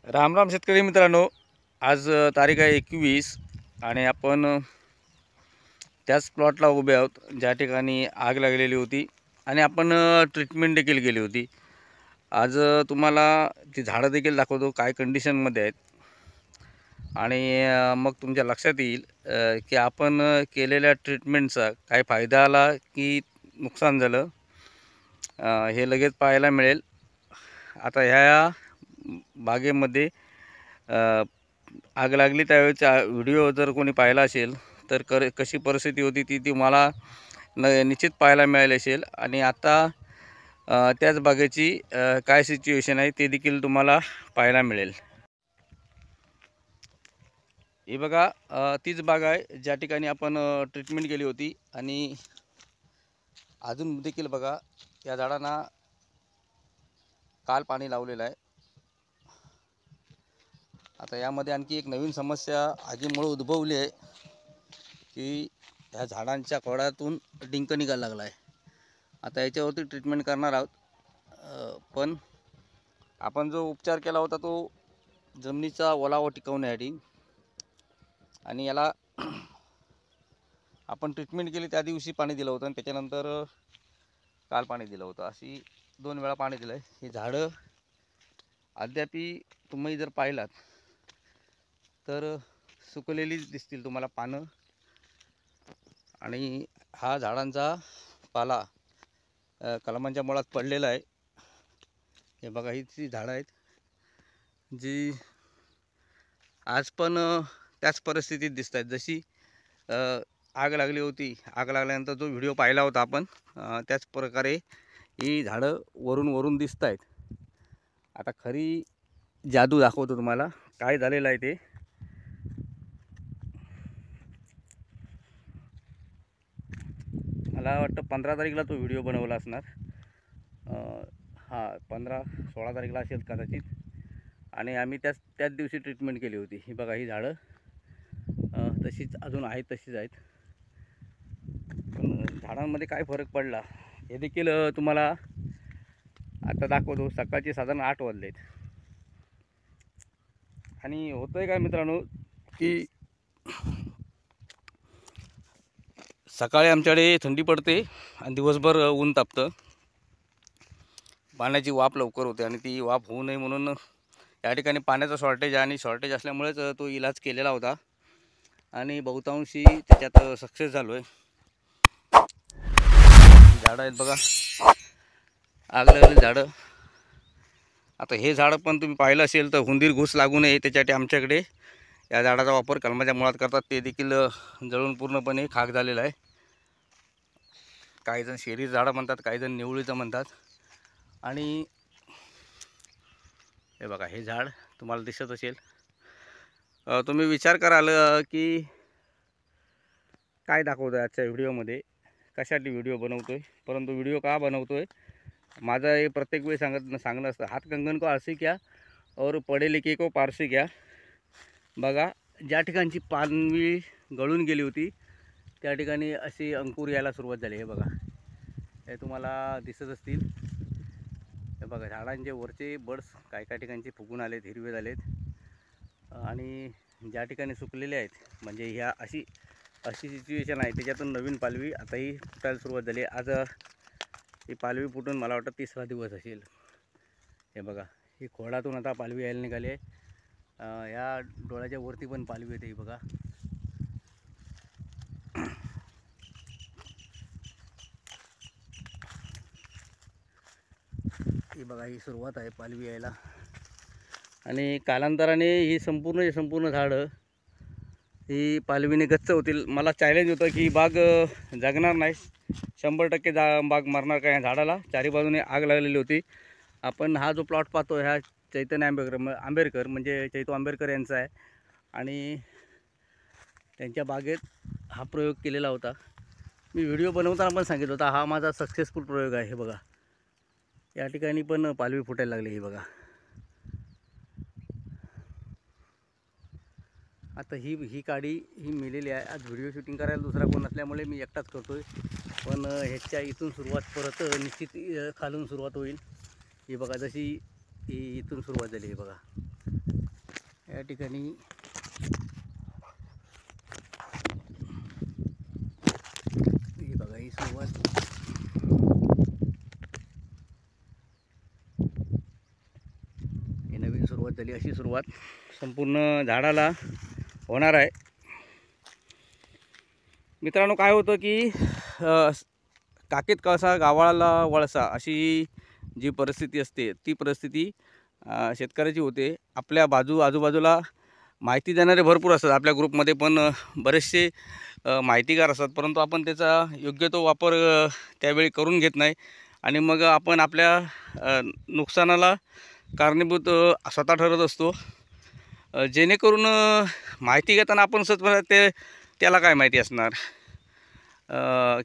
राम राम शेतकरी मित्रांनो, आज तारीख आहे 21 आणि आपण त्याच प्लॉटला उभे आहोत ज्या ठिकाणी आग लागलेली होती आणि आपण ट्रीटमेंट देखील केली होती। आज तुम्हाला ती झाडं देखील दाखवतो काय कंडिशनमध्ये आहेत आणि मग तुमच्या लक्षात येईल की आपण केलेल्या ट्रीटमेंटचा काय फायदा आला की नुकसान झालं, हे लगेच पाहायला मिळेल। आता ह्या बागेमध्ये आग लागली त्यावेळेचा व्हिडिओ जर कोणी पाहिला असेल तर कशी परिस्थिती होती ती तुम्हाला निश्चित पाहायला मिळाली असेल। आणि आता त्याच बागेची काय सिच्युएशन आहे ते देखील तुम्हाला पाहायला मिळेल। हे बघा, तीच बाग आहे ज्या ठिकाणी आपण ट्रीटमेंट केली होती आणि अजून देखील बघा या झाडांना काल पाणी लावलेलं आहे। आता यामध्ये आणखी एक नवीन समस्या आगीमुळे उद्भवली आहे की ह्या झाडांच्या खोडातून डिंक निघायला लागला आहे। आता याच्यावरती ट्रीटमेंट करणार आहोत, पण आपण जो उपचार केला होता तो जमिनीचा ओलावा टिकवण्यासाठी आणि याला आपण ट्रीटमेंट केली त्या दिवशी पाणी दिलं होतं आणि त्याच्यानंतर काल पाणी दिलं होतं, अशी 2 वेळा पाणी दिलं आहे। ही झाडं अद्यापी तुम्ही जर पाहिलात तर सुकलेलीच दिसतील तुम्हाला पानं आणि हा झाडांचा पाला कलमांच्या मुळात पडलेला आहे। हे बघा, ही ती झाडं आहेत जी आज पण त्याच परिस्थितीत दिसत आहेत जशी आग लागली होती। आग लागल्यानंतर जो व्हिडिओ पाहिला होता आपण त्याच प्रकारे ही झाडं वरून दिसत आहेत। आता खरी जादू दाखवतो तुम्हाला काय झालेलं आहे ते। मला वाटतं 15 तारीखला तो व्हिडिओ बनवला असणार, हां 15-16 तारीखला असेल कदाचित, आणि आम्ही त्याच दिवशी ट्रीटमेंट केली होती। ही बघा, ही झाडं तशीच अजून आहेत, तशीच आहेत। पण झाडांमध्ये काय फरक पडला हे देखील तुम्हाला आता दाखवतो। सकाळचे साधारण 8 वाजले आहेत आणि होतं आहे काय मित्रांनो की सकाळी आमच्याकडे थंडी पडते आणि दिवसभर ऊन तापतं, पाण्याची वाफ लवकर होते आणि ती वाफ होऊ नये म्हणून या ठिकाणी पाण्याचं शॉर्टेज आहे आणि शॉर्टेज असल्यामुळेच तो इलाज केलेला होता आणि बहुतांशी त्याच्यात सक्सेस झालो आहे। झाडं आहेत बघा, आग लागलेली झाडं। आता हे झाडं पण तुम्ही पाहिलं असेल तर हुंदीर घुस लागू नये त्याच्यासाठी आमच्याकडे या झाडाचा वापर कलमाच्या मुळात करतात, ते देखील जळून पूर्णपणे खाक झालेला आहे। काही जण शेरी झाडं म्हणतात, काही जण निवळीचं म्हणतात। आणि हे बघा, हे झाड तुम्हाला दिसत असेल। तुम्ही विचार कराल की काय दाखवतो आजच्या व्हिडिओमध्ये, कशासाठी व्हिडिओ बनवतोय, परंतु व्हिडिओ का बनवतोय माझं हे प्रत्येक वेळी सांगणं असतं, हात कंगन को आरसी क्या और पढ़े लिखे को पारसी क्या। बघा, ज्या ठिकाणची पानवी गळून गेली होती त्या ठिकाणी अशी अंकुर यायला सुरुवात झाली। हे बघा, हे तुम्हाला दिसत असतील। हे बघा, झाडांचे वरचे बड्स काय ठिकाणचे फुगून आलेत, हिरवे झालेत आणि ज्या ठिकाणी सुकलेले आहेत म्हणजे ह्या अशी सिच्युएशन आहे, त्याच्यातून नवीन पालवी आताही फुटायला सुरुवात झाली। आज ही पालवी फुटून मला वाटतं 3रा दिवस असेल। हे बघा, ही खोडातून आता पालवी यायला निघाली आहे। या डोळ्याच्या वरती पण पालवी येते, ही बघा। ही बघा, ही सुरुवात आहे पालवी यायला आणि कालांतराने ही संपूर्ण झाडं ही पालवीने गच्च होतील। मला चॅलेंज होतं की बाग जगणार नाही, 100% बाग मरणार का या झाडाला। चारी बाजूने आग लागलेली होती। आपण हा जो प्लॉट पाहतो ह्या चैतन्य आंबेडकर म्हणजे चैतू आंबेडकर यांचा आहे आणि त्यांच्या बागेत हा प्रयोग केलेला होता। मी व्हिडिओ बनवताना पण सांगितलं होता हा माझा सक्सेसफुल प्रयोग आहे। हे बघा, या ठिकाणी पण पालवी फुटायला लागली, ही बघा। आता ही काडी ही मेलेली आहे। आज व्हिडिओ शूटिंग करायला दुसरा कोण नसल्यामुळे मी एकटाच करतोय, पण ह्याच्या इथून सुरुवात परत निश्चित खालून सुरुवात होईल। ही बघा, जशी ही इथून सुरुवात झाली, हे बघा। या ठिकाणी ही बघा ही सुरुवात ही नवीन सुरुवात झाली. अशी सुरुवात संपूर्ण झाडाला होणार आहे. मित्रांनो, काय होतं की काकेत कळसा गावाला वळसा अशी जी परिस्थिती असते ती परिस्थिती शेतकऱ्याची होते. आपल्या आजूबाजूला माहिती देणारे भरपूर असतात. आपल्या ग्रुपमध्ये पण बरेचसे माहितीगार असतात, परंतु आपण त्याचा योग्य तो वापर त्यावेळी करून घेत नाही आणि मग आपण आपल्या नुकसानाला कारणीभूत स्वतः ठरत असतो. जेणेकरून माहिती घेताना आपण त्याला काय माहिती असणार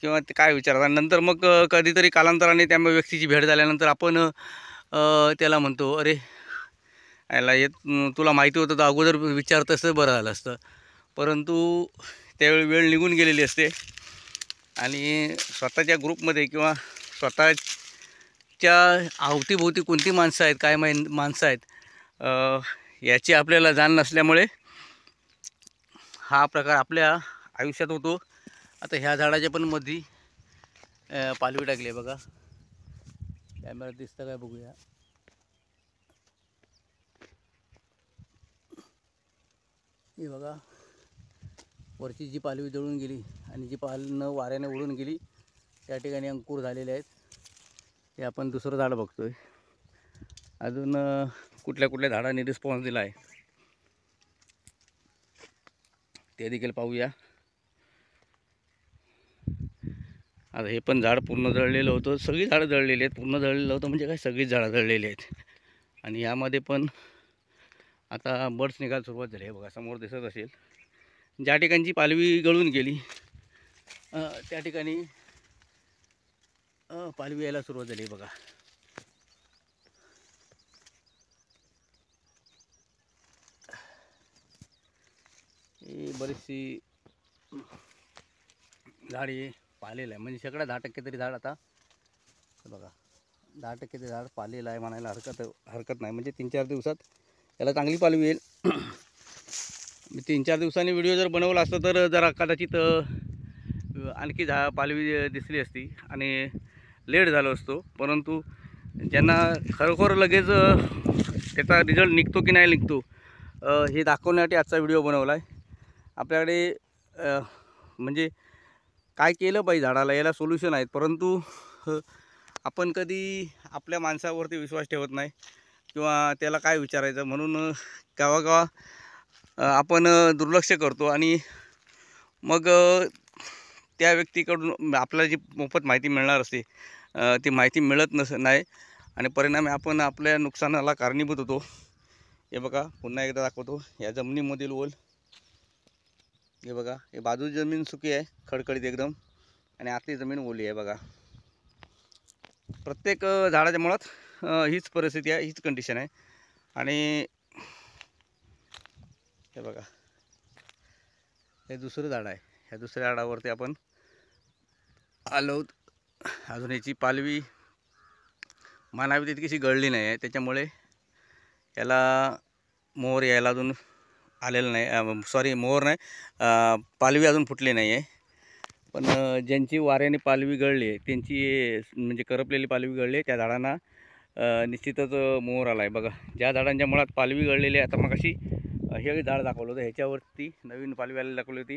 किंवा ते काय विचारतात. नंतर मग कधीतरी कालांतराने त्या व्यक्तीची भेट झाल्यानंतर आपण त्याला म्हणतो, अरे याला तुला माहिती होतं तर अगोदर विचारतंच बरं झालं असतं. परंतु त्यावेळी वेळ निघून गेलेली असते आणि स्वतःच्या ग्रुपमध्ये किंवा स्वतःच्या अवतीभोवती कोणती माणसं आहेत, काय माणसं आहेत याची आपल्याला जाण नसल्यामुळे हा प्रकार आपल्या आयुष्यात होतो. आता ह्या झाडाच्या पण मध्ये पालवी टाकली आहे बघा. कॅमेरा दिसतं काय बघूया. हे बघा, वरची जी पालवी जळून गेली आणि जी वाऱ्याने उडून गेली त्या ठिकाणी अंकुर झालेले आहेत. हे आपण दुसरं झाड बघतोय. अजून कुठल्या कुठल्या झाडांनी रिस्पॉन्स दिला आहे ते देखील पाहूया. आता हे पण झाड पूर्ण जळलेलं होतं. सगळी झाडं जळलेली आहेत. पूर्ण जळलेलं होतं म्हणजे काय, सगळीच झाडं जळलेली आहेत. आणि यामध्ये पण आता बर्ड्स निघायला सुरुवात झाली आहे बघा. समोर दिसत असेल, ज्या ठिकाणची पालवी गळून गेली त्या ठिकाणी पालवी यायला सुरुवात झाली बघा. ही बरीचशी झाडे पालेलं आहे, म्हणजे सगळं 10% तरी झाड आता बघा 10% ते झाड पालेलं आहे म्हणायला हरकत नाही. म्हणजे 3-4 दिवसात याला चांगली पालवी येईल. 3-4 दिवसांनी व्हिडिओ जर बनवला असता तर जरा कदाचित आणखी पालवी दिसली असती आणि लेट झालो असतो. परंतु ज्यांना खरोखर लगेच त्याचा रिझल्ट निघतो की नाही निघतो हे दाखवण्यासाठी आजचा व्हिडिओ बनवला आहे. आपल्याकडे म्हणजे काय केलं पाहिजे झाडाला, याला सोल्युशन आहेत, परंतु आपण कधी आपल्या माणसावरती विश्वास ठेवत नाही किंवा त्याला काय विचारायचं म्हणून गावागावा आपण दुर्लक्ष करतो आणि मग त्या व्यक्तीकडून आपल्याला जी मोफत माहिती मिळणार असते ती माहिती मिळत नाही आणि परिणामी आपण आपल्या नुकसानाला कारणीभूत होतो. हे बघा, पुन्हा एकदा दाखवतो. या जमिनीमधील ओल हे बघा. हे बाजू जमीन सुकी आहे, खडखडीत एकदम, आणि आतली जमीन ओली आहे बघा. प्रत्येक झाडाच्या मुळात हीच परिस्थिती आहे, हीच कंडिशन आहे. आणि हे बघा, हे दुसरं झाड आहे. ह्या दुसऱ्या झाडावरती आपण आलो. अजून याची पालवी मानावी तितकीशी गळली नाही आहे, त्याच्यामुळे याला मोहर यायला अजून आलेलं नाही. सॉरी, मोहर नाही, पालवी अजून फुटली नाही आहे. पण ज्यांची वाऱ्याने पालवी गळली आहे त्यांची म्हणजे करपलेली पालवी गळली आहे त्या झाडांना निश्चितच मोहर आला आहे बघा. ज्या झाडांच्या मुळात पालवी गळलेली आहे, आता मग अशी हे झाड दाखवलं होतं ह्याच्यावरती नवीन पालवी आलेली दाखवली होती,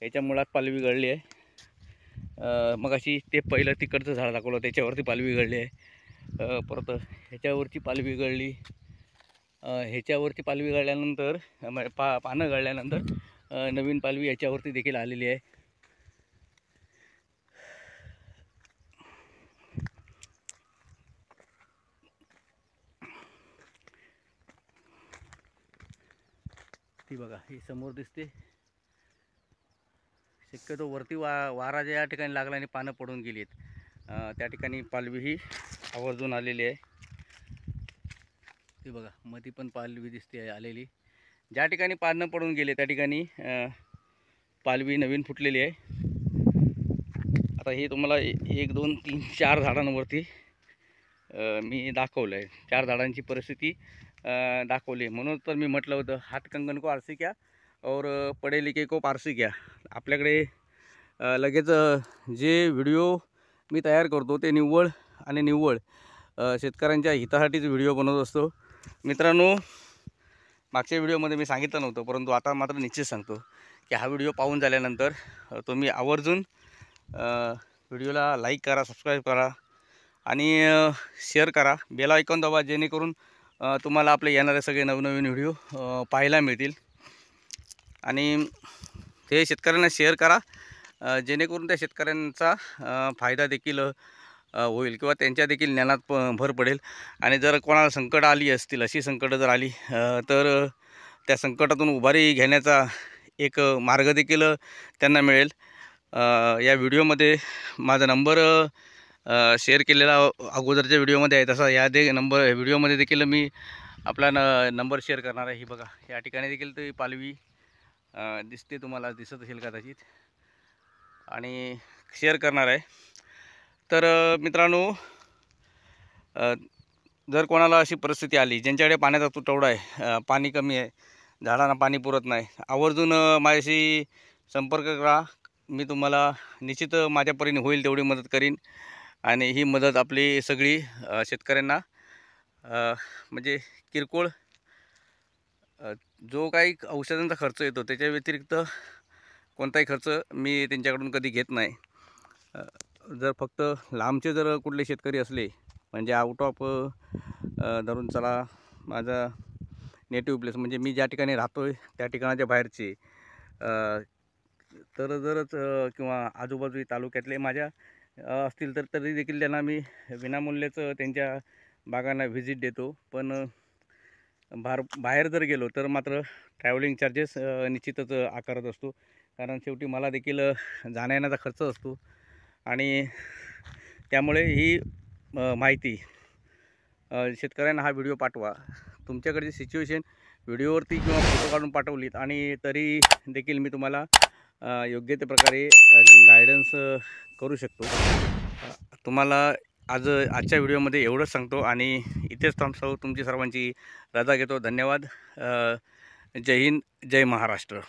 ह्याच्या मुळात पालवी गळली आहे. मग अशी ते पहिलं तिकडचं झाड दाखवलं त्याच्यावरती पालवी गळली आहे. परत ह्याच्यावरची पालवी गळली, ह्याच्यावरती पालवी गळल्यानंतर पानं गळल्यानंतर नवीन पालवी याच्यावरती देखील आलेली आहे. ती बघा, ही समोर दिसते. शक्यतो वरती वारा ज्या ठिकाणी लागला आणि पानं पडून गेली आहेत त्या ठिकाणी पालवी ही आवर्जून आलेली आहे. ती बघा, मध्ये पण पालवी दिसते आहे आलेली. ज्या ठिकाणी पानं पडून गेले त्या ठिकाणी पालवी नवीन फुटलेली आहे. आता हे तुम्हाला 1, 2, 3, 4 झाडांवरती मी दाखवलं आहे. 4 झाडांची परिस्थिती दाखवली. म्हणून तर मी म्हटलं होतं हात कंगन को आरसी क्या और पढे लिखे को पारसी क्या. आपल्याकडे लगेच जे व्हिडिओ मी तयार करतो ते निव्वळ आणि निव्वळ शेतकऱ्यांच्या हितासाठीच व्हिडिओ बनवत असतो. मित्रांनो, मागच्या व्हिडिओमध्ये मी सांगितलं नव्हतं, परंतु आता मात्र निश्चित सांगतो की हा व्हिडिओ पाहून झाल्यानंतर तुम्ही आवर्जून व्हिडिओला लाईक करा, सबस्क्राईब करा आणि शेअर करा, बेल आयकॉन दाबा, जेणेकरून तुम्हाला आपले येणारे सगळे नवनवीन व्हिडिओ पाहायला मिळतील. आणि ते शेतकऱ्यांना शेअर करा, जेणेकरून त्या शेतकऱ्यांचा फायदा देखील होईल किंवा त्यांच्या देखील ज्ञानात भर पडेल. आणि जर कोणाला संकट आली असतील, अशी संकटं जर आली तर त्या संकटातून उभारी घेण्याचा एक मार्ग देखील त्यांना मिळेल. या व्हिडिओमध्ये माझा नंबर शेअर केलेला अगोदरच्या व्हिडिओमध्ये आहे, तसा या व्हिडिओमध्ये देखील मी आपला नंबर शेअर करणार आहे. ही बघा, या ठिकाणी देखील ती पालवी दिसते, तुम्हाला दिसत असेल कदाचित, आणि शेअर करणार आहे. तर मित्रांनो, जर कोणाला अशी परिस्थिती आली ज्यांच्याकडे पाण्याचा तुटवडा आहे, पाणी कमी आहे, झाडांना पाणी पुरत नाही, आवर्जून माझ्याशी संपर्क करा. मी तुम्हाला निश्चित माझ्या परीने होईल तेवढी मदत करीन. आणि ही मदत आपली सगळी शेतकऱ्यांना म्हणजे किरकोळ जो काही औषधांचा खर्च येतो त्याच्या व्यतिरिक्त कोणताही खर्च मी त्यांच्याकडून कधी घेत नाही. जर फक्त लांबचे जर कुठले शेतकरी असले, म्हणजे आउट ऑफ धरून चला माझा नेटिव्ह प्लेस, म्हणजे मी ज्या ठिकाणी राहतो आहे त्या ठिकाणाच्या बाहेरचे तर जरच किंवा आजूबाजू तालुक्यातले माझ्या असतील तर तरी देखील त्यांना मी विनामूल्यचं त्यांच्या बागांना व्हिजिट देतो. पण बाहेर जर गेलो तर मात्र ट्रॅव्हलिंग चार्जेस निश्चितच आकारत असतो, कारण शेवटी मला देखील जाण्यायेण्याचा खर्च असतो. आणि त्यामुळे ही माहिती शेतकऱ्यांना हा व्हिडिओ पाठवा. तुमच्याकडची सिच्युएशन व्हिडिओवरती किंवा फोटो काढून पाठवलीत आणि तरी देखील मी तुम्हाला योग्य त्या प्रकारे गायडन्स करू शकतो. तुम्हाला आजच्या व्हिडिओमध्ये एवढंच सांगतो आणि इथेच थांबतो. तुमची सर्वांची रजा घेतो. धन्यवाद. जय हिंद, जय महाराष्ट्र.